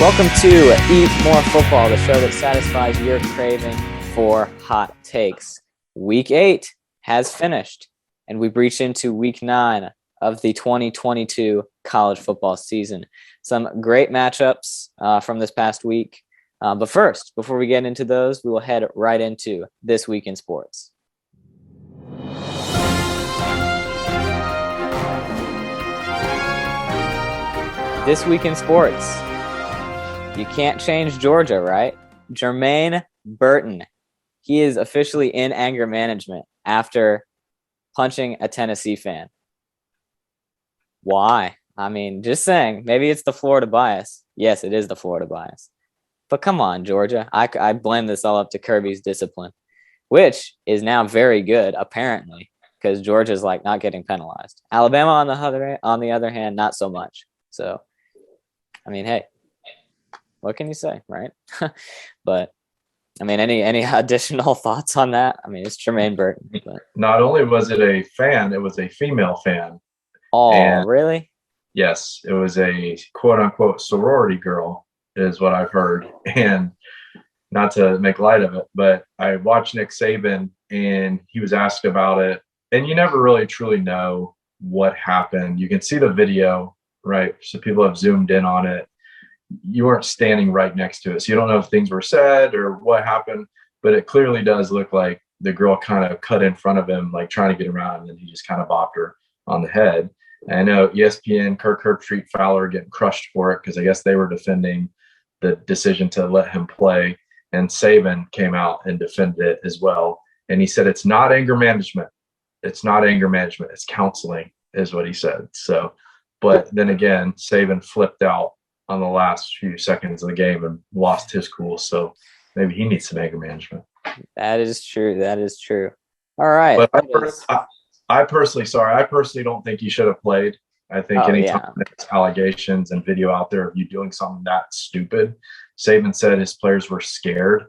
Welcome to Eat More Football, the show that satisfies your craving for hot takes. Week 8 has finished, and we've reached into Week 9 of the 2022 college football season. Some great matchups from this past week. But first, before we get into those, we will head right into This Week in Sports. This Week in Sports. You can't change Georgia, right? Jermaine Burton. He is officially in anger management after punching a Tennessee fan. Why? I mean, just saying. Maybe it's the Florida bias. Yes, it is the Florida bias. But come on, Georgia. I blame this all up to Kirby's discipline, which is now very good, apparently, because Georgia's like not getting penalized. Alabama, on the other hand, not so much. So, I mean, hey, what can you say, right? But I mean, any additional thoughts on that? I mean, it's Jermaine Burton. But. Not only was it a fan, it was a female fan. Oh, really? Yes, it was a quote-unquote sorority girl, is what I've heard. And not to make light of it, but I watched Nick Saban, and he was asked about it. And you never really truly know what happened. You can see the video, right? So people have zoomed in on it. You weren't standing right next to it, so you don't know if things were said or what happened, but it clearly does look like the girl kind of cut in front of him, like trying to get around, and then he just kind of bopped her on the head. And I know ESPN, Kirkherbstreit, Fowler getting crushed for it because I guess they were defending the decision to let him play, and Saban came out and defended it as well. And he said it's not anger management. It's not anger management. It's counseling, is what he said. So, but then again, Saban flipped out on the last few seconds of the game and lost his cool. So maybe he needs some anger management. That is true. That is true. All right. But I personally don't think he should have played. I think anytime there's allegations and video out there of you doing something that stupid, Saban said his players were scared.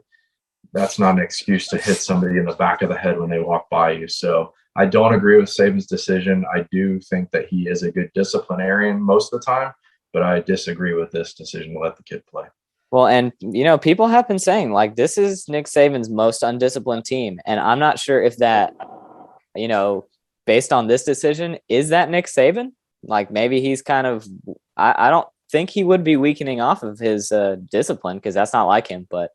That's not an excuse to hit somebody in the back of the head when they walk by you. So I don't agree with Saban's decision. I do think that he is a good disciplinarian most of the time, but I disagree with this decision to let the kid play. Well, and, people have been saying, like, this is Nick Saban's most undisciplined team. And I'm not sure if that, based on this decision, is that Nick Saban? Like, maybe he's kind of – I don't think he would be weakening off of his discipline because that's not like him. But,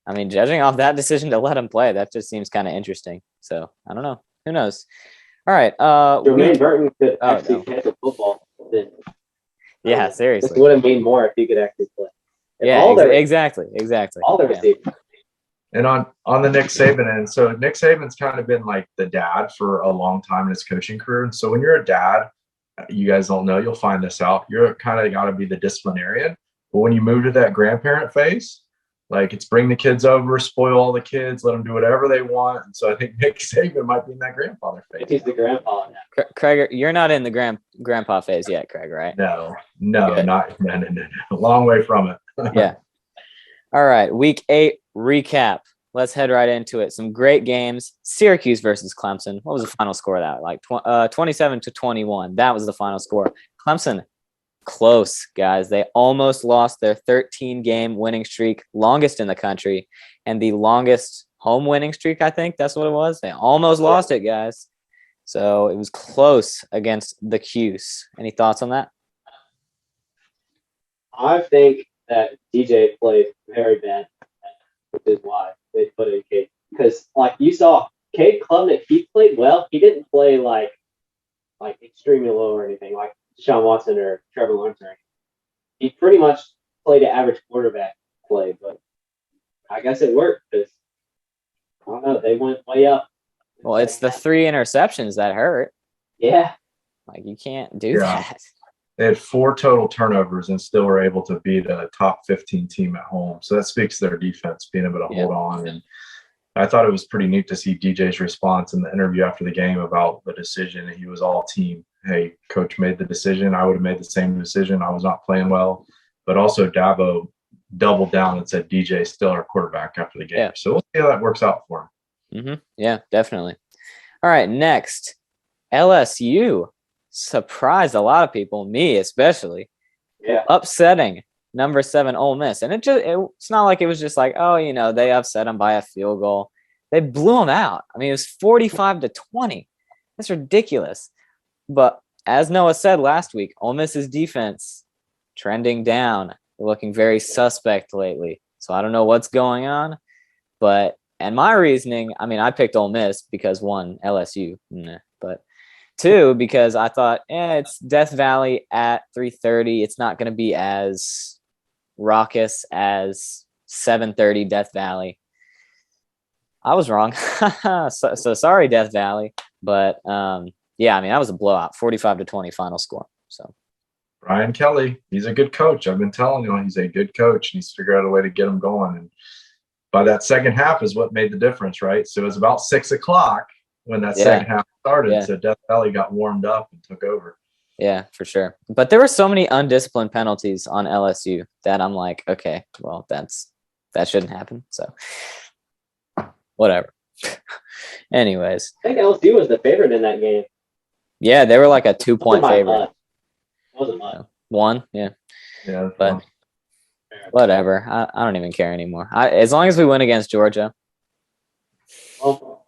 I mean, judging off that decision to let him play, that just seems kind of interesting. So, I don't know. Who knows? All right. Jermaine Burton could actually catch a football. Yeah, seriously. This wouldn't mean more if he could actually play. Exactly. All the receivers. And on the Nick Saban end, so Nick Saban's kind of been like the dad for a long time in his coaching career. And so when you're a dad, you guys don't know, you'll find this out. You're kind of got to be the disciplinarian. But when you move to that grandparent phase, like it's bring the kids over, spoil all the kids, let them do whatever they want. And so I think Nick Saban might be in that grandfather phase. He's the grandpa now. Craig, you're not in the grandpa phase yet, Craig, right? No, no. A long way from it. Yeah. All right. Week 8 recap. Let's head right into it. Some great games. Syracuse versus Clemson. What was the final score of that? Like 27-21. That was the final score. Clemson, close, guys. They almost lost their 13-game winning streak, longest in the country, and the longest home winning streak, I think that's what it was. They almost lost it, guys. So it was close against the Cuse. Any thoughts on that? I think that DJ played very bad, which is why they put it in Cade. Because, like you saw, Cade Klubnik, he played well. He didn't play like extremely low or anything, like Deshaun Watson or Trevor Lawrence or anything. He pretty much played an average quarterback play, but I guess it worked because, I don't know, they went way up. Well, it's the 3 interceptions that hurt. Yeah. Like, you can't do that. They had 4 total turnovers and still were able to beat a top 15 team at home. So that speaks to their defense being able to hold on. And I thought it was pretty neat to see DJ's response in the interview after the game about the decision. He was all team. Hey, coach made the decision. I would have made the same decision. I was not playing well. But also Dabo doubled down and said DJ's still our quarterback after the game. Yeah. So we'll see how that works out for him. Mm-hmm. Yeah, definitely. All right, next, LSU surprised a lot of people, me especially, upsetting number 7 Ole Miss. And it's not like it was just like, oh, you know, they upset them by a field goal. They blew them out. I mean, it was 45-20. That's ridiculous. But as Noah said last week, Ole Miss's defense trending down. They're looking very suspect lately. So I don't know what's going on. And my reasoning, I mean, I picked Ole Miss because 1, LSU, but 2, because I thought, it's Death Valley at 3:30. It's not going to be as raucous as 7:30 Death Valley. I was wrong. so sorry, Death Valley. But yeah, I mean, that was a blowout, 45-20 final score. So Brian Kelly, he's a good coach. I've been telling you, he's a good coach. He's figured out a way to get him going. And by that second half is what made the difference, right? So it was about 6 o'clock when that second half started. So Death Valley got warmed up and took over. Yeah, for sure. But there were so many undisciplined penalties on LSU that I'm like, okay, well, that shouldn't happen. So whatever. Anyways. I think LSU was the favorite in that game. Yeah, they were like a 2-point favorite. Wasn't much. 1, yeah. Yeah, but whatever. I don't even care anymore. As long as we win against Georgia. Oh.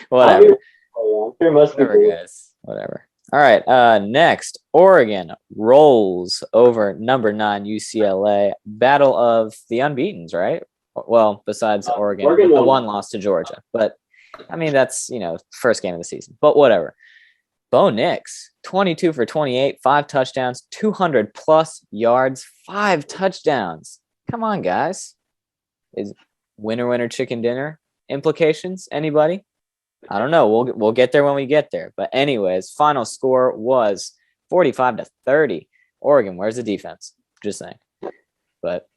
Whatever. I'm sure most Whatever, people. guys. Whatever. All right. Next, Oregon rolls over number 9 UCLA. Battle of the unbeatens, right? Well, besides Oregon the one loss to Georgia. But I mean, that's first game of the season. But whatever. Bo Nix, 22 for 28, 5 touchdowns, 200+ yards, 5 touchdowns. Come on, guys. Is winner chicken dinner implications? Anybody? I don't know. We'll get there when we get there. But anyways, final score was 45-30. Oregon, where's the defense? Just saying. But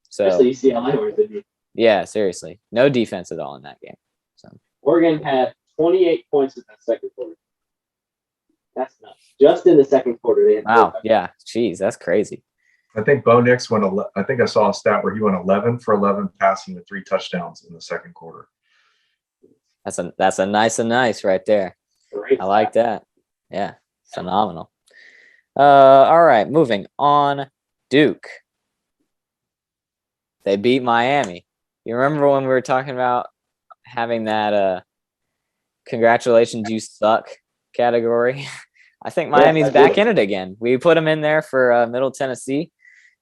so UCLA, where's the defense? Yeah, seriously. No defense at all in that game. So Oregon had 28 points in the second quarter. That's nuts. Just in the second quarter, they had. Wow. Yeah. Jeez, that's crazy. I think Bo Nix went. I think I saw a stat where he went 11 for 11 passing with 3 touchdowns in the second quarter. That's a nice right there. Great. I like that. Yeah, phenomenal. All right, moving on. Duke. They beat Miami. You remember when we were talking about having that congratulations you suck category? I think Miami's back in it again. We put them in there for Middle Tennessee,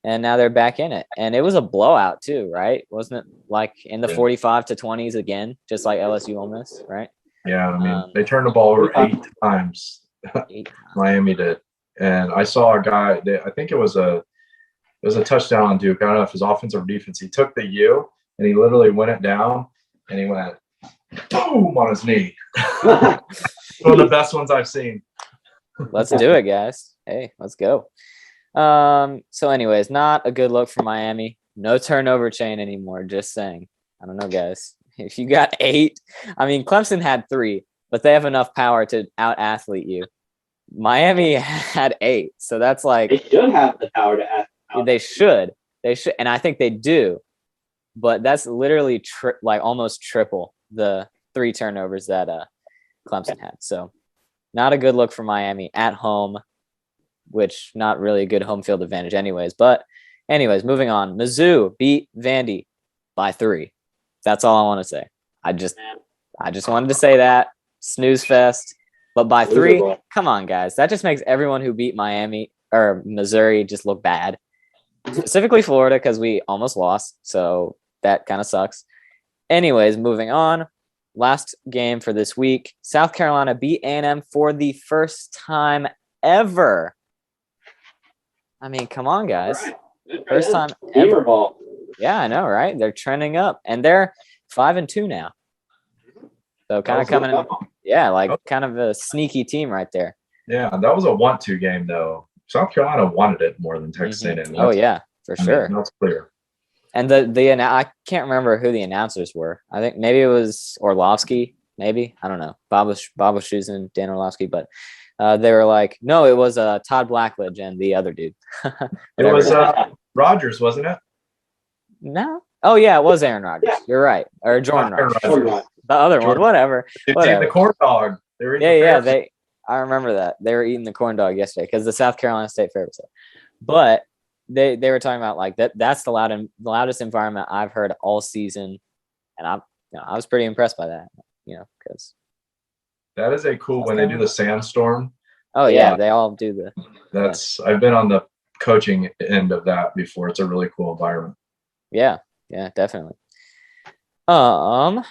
and now they're back in it. And it was a blowout too, right? Wasn't it like in the 45-20s again, just like LSU Ole Miss, right? Yeah, I mean, they turned the ball over 8 times. Miami did. And I saw a guy, I think it was a touchdown on Duke. I don't know if it was offense or defense. He took the U, and he literally went it down, and he went boom on his knee. One of the best ones I've seen. Let's do it, guys. Hey, let's go. So anyways, not a good look for Miami. No turnover chain anymore. Just saying. I don't know, guys. If you got 8, I mean, Clemson had 3, but they have enough power to out-athlete you. Miami had 8, so that's like they should have the power to out. They should, and I think they do. But that's literally like almost triple the 3 turnovers that Clemson had. So not a good look for Miami at home, which not really a good home field advantage anyways. But anyways, moving on. Mizzou beat Vandy by 3. That's all I want to say. I just wanted to say that. Snooze fest. But by 3, come on, guys. That just makes everyone who beat Miami or Missouri just look bad. Specifically Florida, because we almost lost. So that kind of sucks. Anyways, moving on. Last game for this week. South Carolina beat A&M for the first time ever. I mean, come on, guys. Right. First time ever. Ball. Yeah, I know, right? They're trending up, and they're 5-2 now. So kind of coming in, kind of a sneaky team right there. Yeah, that was a want-to game, though. South Carolina wanted it more than Texas A&M. Oh, yeah, for sure. That's clear. And I can't remember who the announcers were. I think maybe it was Orlovsky, maybe. I don't know. Bob was choosing Dan Orlovsky, but they were like, no, it was Todd Blackledge and the other dude. It was Rodgers, wasn't it? No. Oh, yeah, it was Aaron Rodgers. Yeah. You're right. Or Jordan Rodgers. The other one, whatever. The corn dog. I remember that. They were eating the corn dog yesterday because the South Carolina State Fair was there. But they were talking about like that's the loudest environment I've heard all season, and I was pretty impressed by that. Because that is a cool when they do the sandstorm. Oh yeah, they all do I've been on the coaching end of that before. It's a really cool environment. Yeah, definitely. All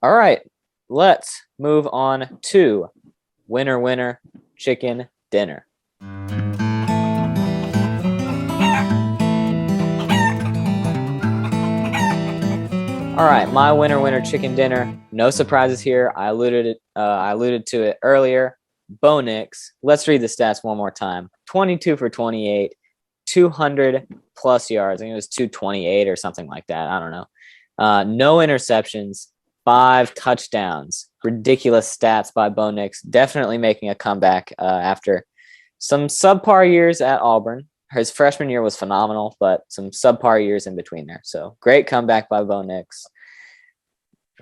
right, let's move on to winner chicken dinner. All right, my winner chicken dinner. No surprises here. I alluded to it earlier. Bo Nix. Let's read the stats one more time. 22 for 28, 200 plus yards. I think it was 228 or something like that. I don't know. No interceptions, 5 touchdowns. Ridiculous stats by Bo Nix. Definitely making a comeback after some subpar years at Auburn. His freshman year was phenomenal, but some subpar years in between there. So great comeback by Bo Nix.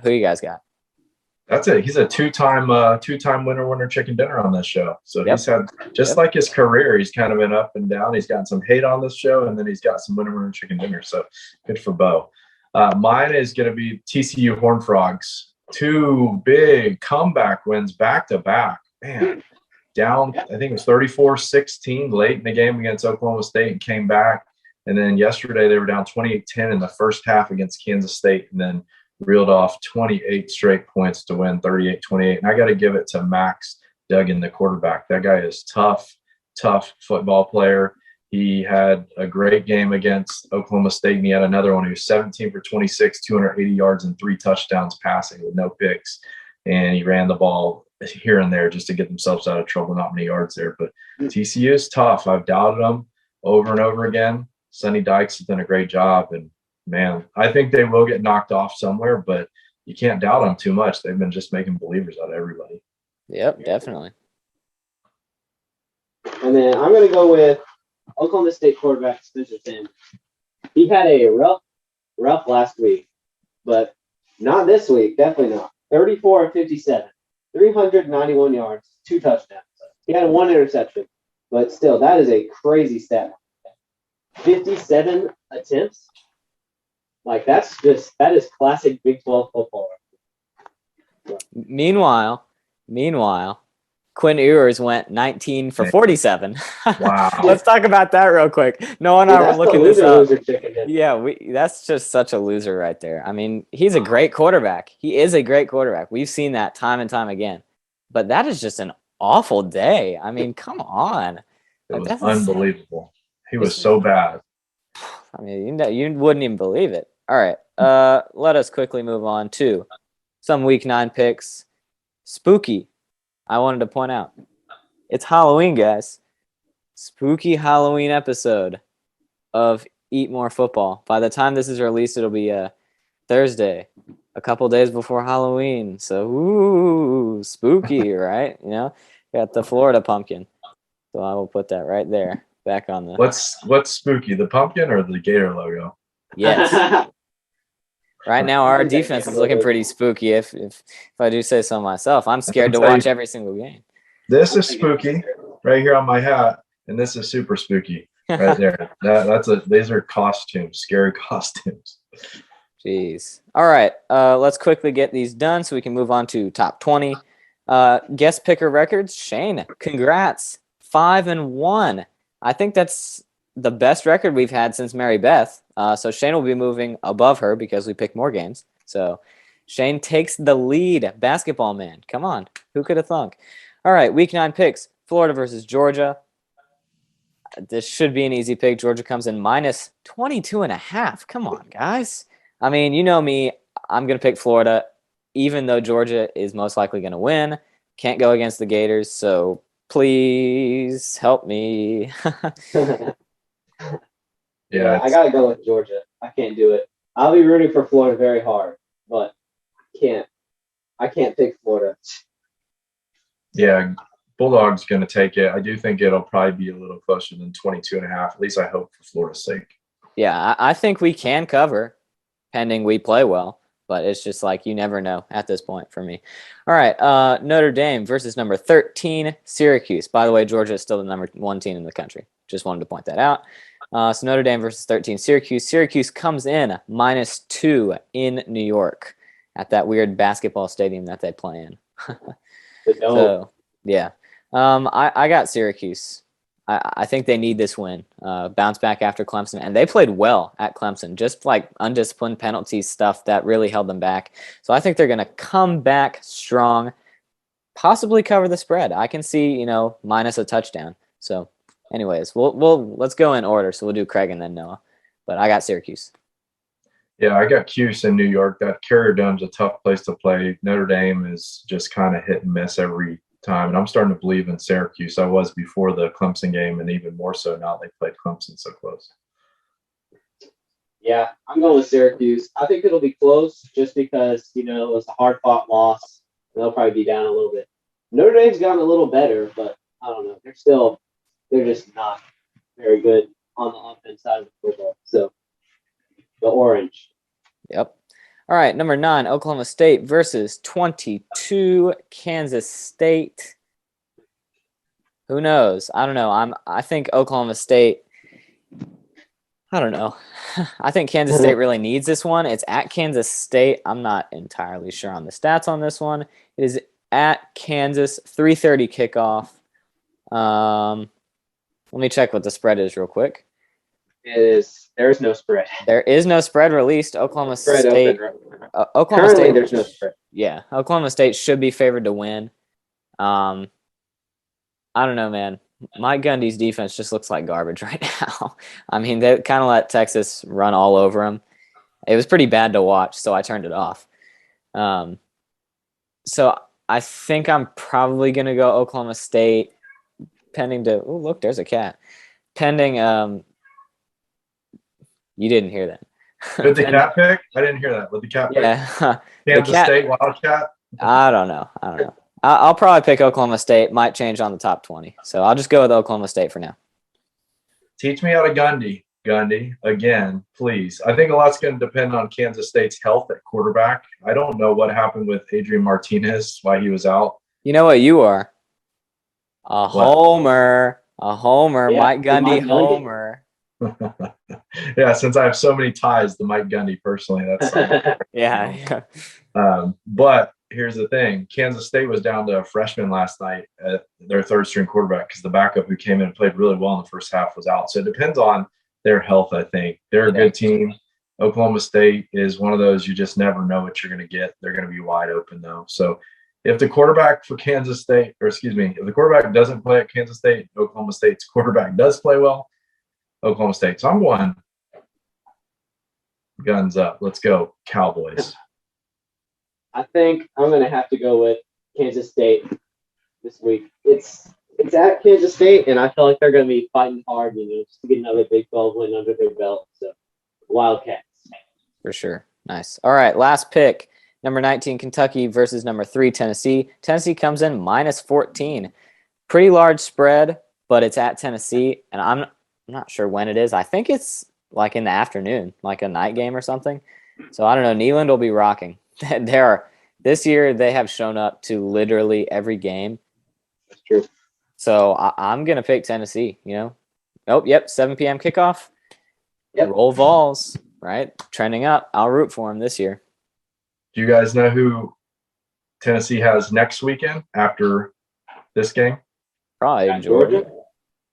Who you guys got? That's it. He's a two-time winner chicken dinner on this show. So he's had like his career, he's kind of been up and down. He's gotten some hate on this show, and then he's got some winner chicken dinner. So good for Bo. Mine is going to be TCU Horned Frogs. 2 big comeback wins back to back. Man, down, I think it was 34-16 late in the game against Oklahoma State and came back. And then yesterday they were down 28-10 in the first half against Kansas State, and then reeled off 28 straight points to win 38-28. And I got to give it to Max Duggan, the quarterback. That guy is tough football player. He had a great game against Oklahoma State, and he had another one. He was 17 for 26, 280 yards and 3 touchdowns passing with no picks. And he ran the ball here and there just to get themselves out of trouble. Not many yards there, but TCU is tough. I've doubted them over and over again. Sonny Dykes has done a great job, and man, I think they will get knocked off somewhere, but you can't doubt them too much. They've been just making believers out of everybody. Yep, definitely. And then I'm going to go with Oklahoma State quarterback Spencer Sanders. He had a rough last week, but not this week. Definitely not. 34 of 57, 391 yards, 2 touchdowns. He had 1 interception, but still, that is a crazy stat. 57 attempts. Like, that is classic Big 12 football. Meanwhile, Quinn Ewers went 19 for 47. Wow. Let's talk about that real quick. Noah and I were looking this up. Yeah, that's just such a loser right there. I mean, he's a great quarterback. He is a great quarterback. We've seen that time and time again. But that is just an awful day. I mean, come on. It was unbelievable. He was so bad. I mean, you wouldn't even believe it. All right, let us quickly move on to some Week 9 picks. Spooky. I wanted to point out, it's Halloween, guys. Spooky Halloween episode of Eat More Football. By the time this is released, it'll be Thursday, a couple days before Halloween. So, ooh, spooky, right? Got the Florida pumpkin. So I will put that right there, back on the. What's spooky? The pumpkin or the Gator logo? Yes. Right now, our defense is looking pretty spooky. If I do say so myself, I'm scared to watch every single game. This is spooky right here on my hat, and this is super spooky right there. These are costumes, scary costumes. Jeez. All right, let's quickly get these done so we can move on to top 20. Guest picker records. Shane, congrats, 5-1. I think that's the best record we've had since Maribeth. So Shane will be moving above her because we picked more games. So Shane takes the lead. Basketball man. Come on. Who could have thunk? All right, Week 9 picks. Florida versus Georgia. This should be an easy pick. Georgia comes in minus 22.5. Come on, guys. I mean, you know me. I'm going to pick Florida, even though Georgia is most likely going to win. Can't go against the Gators, so please help me. Yeah, I got to go with Georgia. I can't do it. I'll be rooting for Florida very hard, but I can't pick Florida. Yeah, Bulldogs going to take it. I do think it'll probably be a little closer than 22.5. At least I hope for Florida's sake. Yeah, I think we can cover, pending we play well. But it's just like you never know at this point for me. All right, Notre Dame versus number 13, Syracuse. By the way, Georgia is still the number 1 team in the country. Just wanted to point that out. So Notre Dame versus 13 Syracuse. Syracuse comes in -2 in New York at that weird basketball stadium that they play in. So, yeah. I got Syracuse. I think they need this win. Bounce back after Clemson. And they played well at Clemson. Just like undisciplined penalties stuff that really held them back. So I think they're going to come back strong. Possibly cover the spread. I can see, minus a touchdown. So anyways, let's go in order. So we'll do Craig and then Noah. But I got Syracuse. Yeah, I got Cuse in New York. That Carrier Dome's a tough place to play. Notre Dame is just kind of hit and miss every time. And I'm starting to believe in Syracuse. I was before the Clemson game, and even more so now they played Clemson so close. Yeah, I'm going with Syracuse. I think it'll be close just because, it was a hard-fought loss. They'll probably be down a little bit. Notre Dame's gotten a little better, but I don't know. They're just not very good on the offense side of the football. So, the orange. Yep. All right, number 9, Oklahoma State versus 22 Kansas State. Who knows? I don't know. I think Oklahoma State. I don't know. I think Kansas State really needs this one. It's at Kansas State. I'm not entirely sure on the stats on this one. It is at Kansas, 3:30 kickoff. Let me check what the spread is real quick. There is no spread. There is no spread released. Oklahoma State. Oklahoma Currently, State. there's no spread. Yeah, Oklahoma State should be favored to win. I don't know, man. Mike Gundy's defense just looks like garbage right now. I mean, they kind of let Texas run all over them. It was pretty bad to watch, so I turned it off. So I think I'm probably going to go Oklahoma State, pending to – oh, look, there's a cat. Pending you didn't hear that. With the cat pick? I didn't hear that. With the cat pick? Yeah. Kansas State Wildcat? I don't know. I'll probably pick Oklahoma State. Might change on the top 20. So I'll just go with Oklahoma State for now. Teach me how to Gundy. Gundy, again, please. I think a lot's going to depend on Kansas State's health at quarterback. I don't know what happened with Adrian Martinez, why he was out. You know what you are? A homer. A homer. Yeah, Mike Gundy Mike Gundy. homer. Yeah, since I have so many ties to Mike Gundy personally, that's Yeah. But here's the thing: Kansas State was down to a freshman last night at their third string quarterback because the backup who came in and played really well in the first half was out. So it depends on their health. I think they're a good team. Oklahoma State is one of those you just never know what you're going to get. They're going to be wide open though. So if the quarterback for Kansas State, if the quarterback doesn't play at Kansas State, Oklahoma State's quarterback does play well. Oklahoma State. So I'm going guns up. Let's go Cowboys. I think I'm going to have to go with Kansas State this week. It's at Kansas State, and I feel like they're going to be fighting hard, just to get another Big 12 win under their belt. So, Wildcats. For sure. Nice. All right, last pick. Number 19, Kentucky versus number 3, Tennessee. Tennessee comes in -14. Pretty large spread, but it's at Tennessee, and I'm not sure when it is. I think it's like in the afternoon, like a night game or something. So I don't know. Neyland will be rocking. This year they have shown up to literally every game. That's true. So I'm gonna pick Tennessee. Oh, yep, 7 p.m. kickoff. Yep. Roll Vols, right? Trending up. I'll root for them this year. Do you guys know who Tennessee has next weekend after this game? Probably Georgia.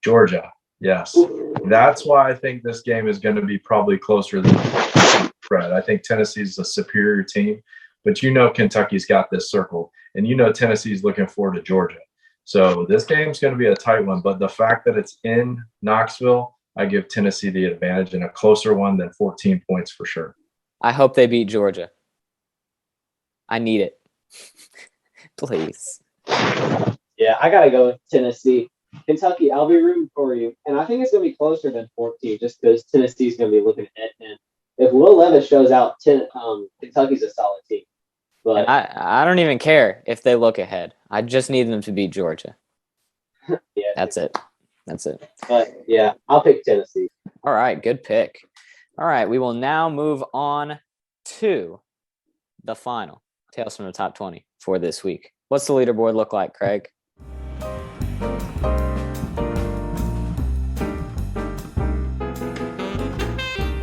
Georgia. Yes. That's why I think this game is going to be probably closer than spread. I think Tennessee's a superior team, but Kentucky's got this circle, and Tennessee's looking forward to Georgia. So this game's going to be a tight one, but the fact that it's in Knoxville, I give Tennessee the advantage in a closer one than 14 points for sure. I hope they beat Georgia. I need it. Please. Yeah, I got to go with Tennessee. Kentucky, I'll be rooting for you. And I think it's going to be closer than 14 just because Tennessee's going to be looking ahead. And if Will Levis shows out, Kentucky's a solid team. But I don't even care if they look ahead. I just need them to beat Georgia. Yeah, That's it. But, yeah, I'll pick Tennessee. All right, good pick. All right, we will now move on to the final Tales from the Top 20 for this week. What's the leaderboard look like, Craig?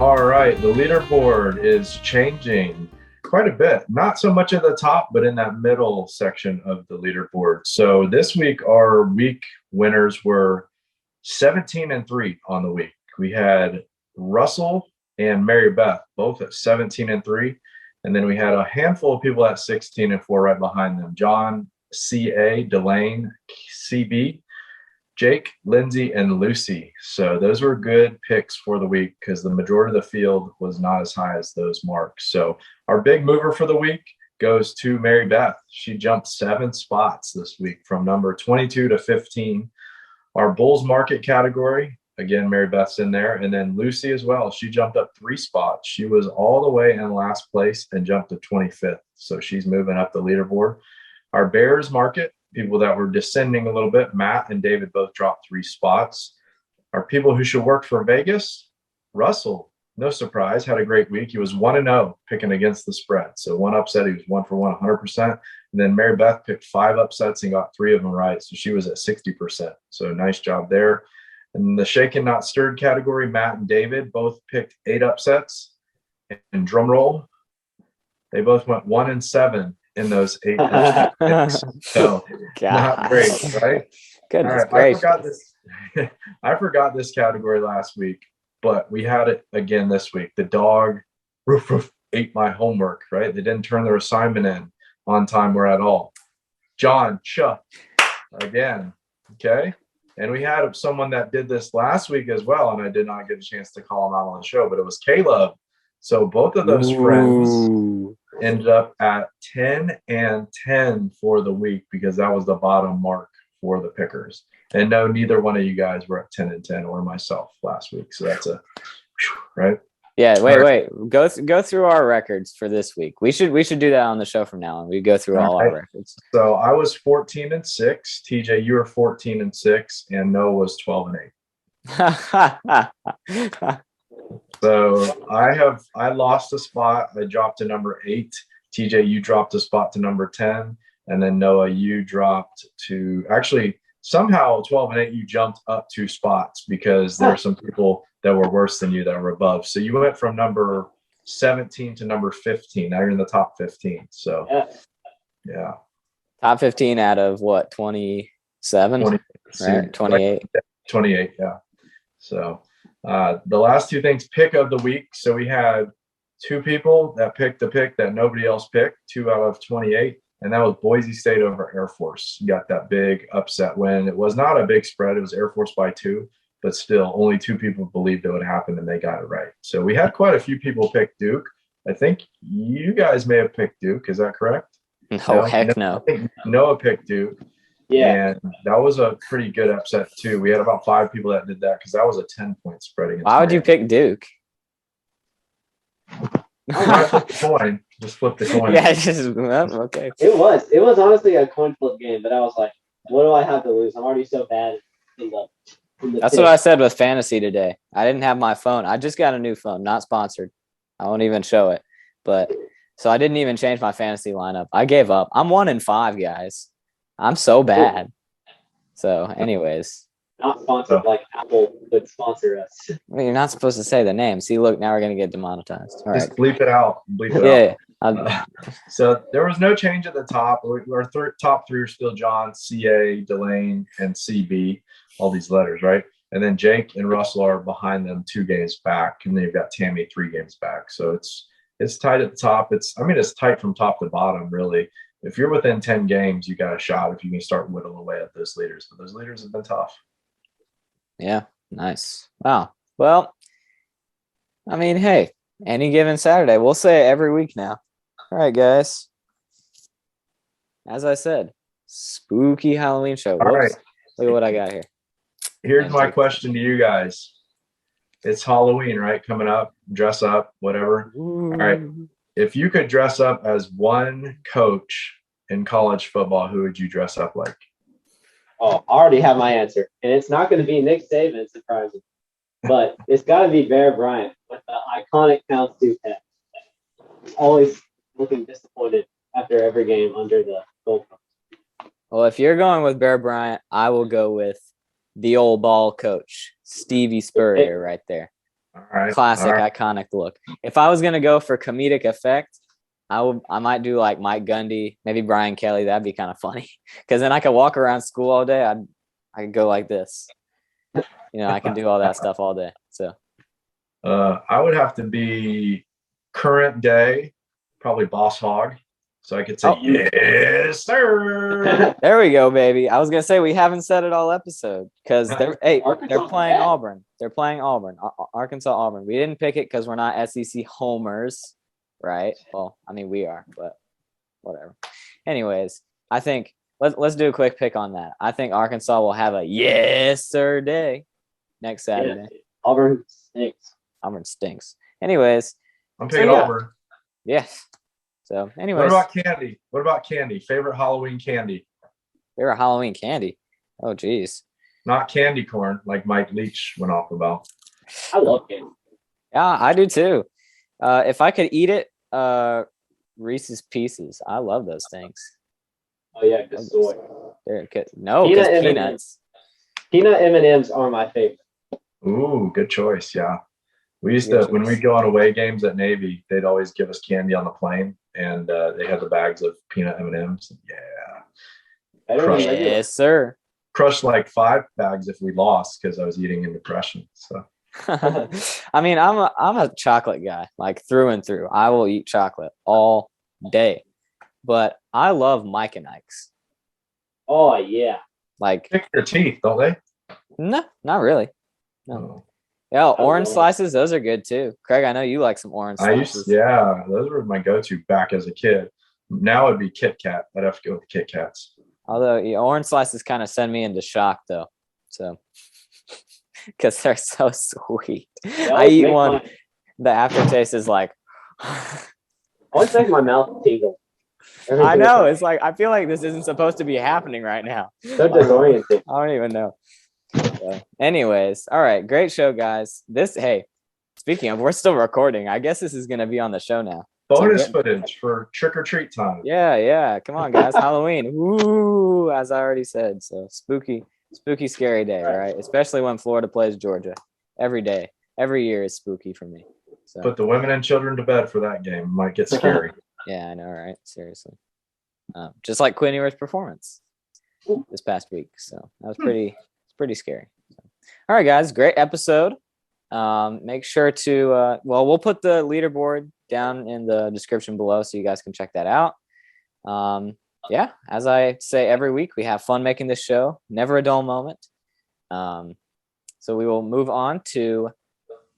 All right, the leaderboard is changing quite a bit. Not so much at the top, but in that middle section of the leaderboard. So this week, our week winners were 17-3 on the week. We had Russell and Maribeth both at 17-3. And then we had a handful of people at 16-4 right behind them. John, CA, Delane, CB, Jake, Lindsay, and Lucy. So those were good picks for the week because the majority of the field was not as high as those marks. So our big mover for the week goes to Maribeth. She jumped 7 spots this week from number 22 to 15. Our Bulls Market category, again, Maribeth's in there. And then Lucy as well. She jumped up 3 spots. She was all the way in last place and jumped to 25th. So she's moving up the leaderboard. Our Bears Market, people that were descending a little bit, Matt and David both dropped 3 spots. Our people who should work for Vegas, Russell, no surprise, had a great week. He was 1-0 picking against the spread. So 1 upset, he was 1 for 1, 100%. And then Maribeth picked 5 upsets and got 3 of them right. So she was at 60%. So nice job there. And the shaken not stirred category, Matt and David both picked 8 upsets. And drum roll, they both went 1-7 in those 8 picks. So not great, right? Goodness All right, gracious. I forgot this category last week, but we had it again this week. The dog roof, roof, ate my homework, right? They didn't turn their assignment in on time or at all. John, Chuck, again, okay? And we had someone that did this last week as well, and I did not get a chance to call him out on the show, but it was Caleb. So both of those friends ended up at 10-10 for the week because that was the bottom mark for the pickers. And no, neither one of you guys were at 10-10 or myself last week. So that's a right. Yeah, wait. Go through our records for this week. We should do that on the show from now on. We go through all our records. So I was 14-6. TJ, you were 14-6, and Noah was 12-8. So I lost a spot. I dropped to number 8. TJ, you dropped a spot to number 10. And then Noah, you dropped to actually somehow 12-8, you jumped up 2 spots because there were some people that were worse than you that were above. So you went from number 17 to number 15. Now you're in the top 15. So yeah. Top 15 out of what, 27? 20, right? 28. 28, yeah. So the last 2 things, pick of the week. So we had 2 people that picked the pick that nobody else picked, 2 out of 28. And that was Boise State over Air Force. You got that big upset win. It was not a big spread. It was Air Force by 2, but still only 2 people believed it would happen and they got it right. So we had quite a few people pick Duke. I think you guys may have picked Duke. Is that correct? No, heck no. I think Noah picked Duke. Yeah. And that was a pretty good upset too. We had about 5 people that did that because that was a 10-point spread. Why would you pick Duke? I flipped the coin. Just flip the coin. Yeah, okay. It was honestly a coin flip game, but I was like, what do I have to lose? I'm already so bad in the That's what I said with fantasy today. I didn't have my phone. I just got a new phone, not sponsored. I won't even show it. But so I didn't even change my fantasy lineup. I gave up. I'm 1-5, guys. I'm so bad. So, anyways. Not sponsored like Apple would sponsor us. Well, you're not supposed to say the name. See, look, now we're going to get demonetized. All Just right. bleep it out. Bleep it out. So there was no change at the top. Our top 3 are still John, CA, Delane, and CB. All these letters, right? And then Jake and Russell are behind them 2 games back. And then you've got Tammy 3 games back. So it's tight at the top. It's tight from top to bottom, really. If you're within 10 games, you got a shot if you can start whittling away at those leaders. But those leaders have been tough. Yeah, nice. Wow. Well, I mean, hey, any given Saturday. We'll say it every week now. All right, guys. As I said, spooky Halloween show. All right. Look at what I got here. Here's my question to you guys. It's Halloween, right? Coming up. Dress up, whatever. Ooh. All right. If you could dress up as one coach in college football, who would you dress up like? Oh, I already have my answer. And it's not going to be Nick Saban, surprising. But it's got to be Bear Bryant with the iconic Houndstooth hat. Always looking disappointed after every game under the goalpost. Well, if you're going with Bear Bryant, I will go with the old ball coach, Stevie Spurrier, right there. All right. Classic, All right. iconic look. If I was gonna go for comedic effect, I might do like Mike Gundy, maybe Brian Kelly. That'd be kind of funny because then I could walk around school all day. I could go like this. I can do all that stuff all day. So I would have to be current day, probably Boss Hog, so I could say yes, sir. there we go, baby. I was gonna say we haven't said it all episode because they're Arkansas playing bad. Auburn. They're playing Auburn, Arkansas Auburn. We didn't pick it because we're not SEC homers, right? Well, I mean we are, but whatever. Anyways, I think let's do a quick pick on that. I think Arkansas will have a yes sir day next Saturday. Yeah. Auburn stinks. Auburn stinks. Anyways, I'm picking yeah. Auburn. yes. So, anyways, What about candy? Favorite Halloween candy? favorite Halloween candy? Oh, geez. Not candy corn, like Mike Leach went off about. I love candy. Yeah, I do too. If I could eat it, Reese's Pieces. I love those things. Oh yeah, because soy. They're good. No, because Peanut peanuts. Peanut M&Ms are my favorite. Ooh, good choice. Yeah. We used to, when we'd go on away games at Navy, they'd always give us candy on the plane, and they had the bags of peanut M&Ms. Yeah. Better than Crushed. regular. Yes, sir. Crushed like 5 bags if we lost because I was eating in depression. So I mean, I'm a chocolate guy, like through and through. I will eat chocolate all day, but I love Mike and Ike's. Oh yeah. Like, pick your teeth, don't they? no, not really. No. Yeah, orange slices, those are good too. Craig, I know you like some orange slices. Those were my go-to back as a kid. Now it'd be Kit Kat. I'd have to go with the Kit Kats. Although orange slices kind of send me into shock though. So because they're so sweet. I eat one, the aftertaste is like I always make my mouth tingle. I know, it's like I feel like this isn't supposed to be happening right now. So disorienting. I don't even know. So, anyways, all right, great show, guys. Speaking of, we're still recording. I guess this is gonna be on the show now. Bonus footage for trick or treat time. Yeah. Come on, guys. Halloween. Woo, as I already said. So spooky, scary day, right? Especially when Florida plays Georgia. Every day. Every year is spooky for me. So Put the women and children to bed for that game. Might get scary. yeah, I know, right? Seriously. Just like Quinn Ewers' performance this past week. So that was pretty scary. So, all right, guys, great episode. Make sure to we'll put the leaderboard down in the description below so you guys can check that out. As I say every week, we have fun making this show. Never a dull moment. So we will move on to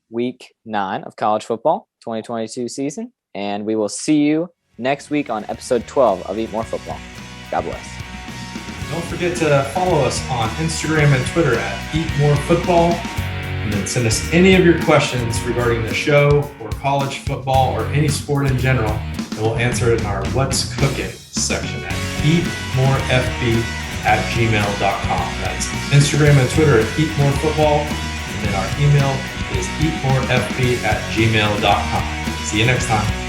week 9 of college football 2022 season, and we will see you next week on episode 12 of Eat More Football. God bless. Don't forget to follow us on Instagram and Twitter at Eat More Football, and then send us any of your questions regarding the show or college football or any sport in general, and we'll answer it in our What's Cooking section at eatmorefb@gmail.com. That's Instagram and Twitter at Eat More Football, and then our email is eatmorefb@gmail.com. See you next time.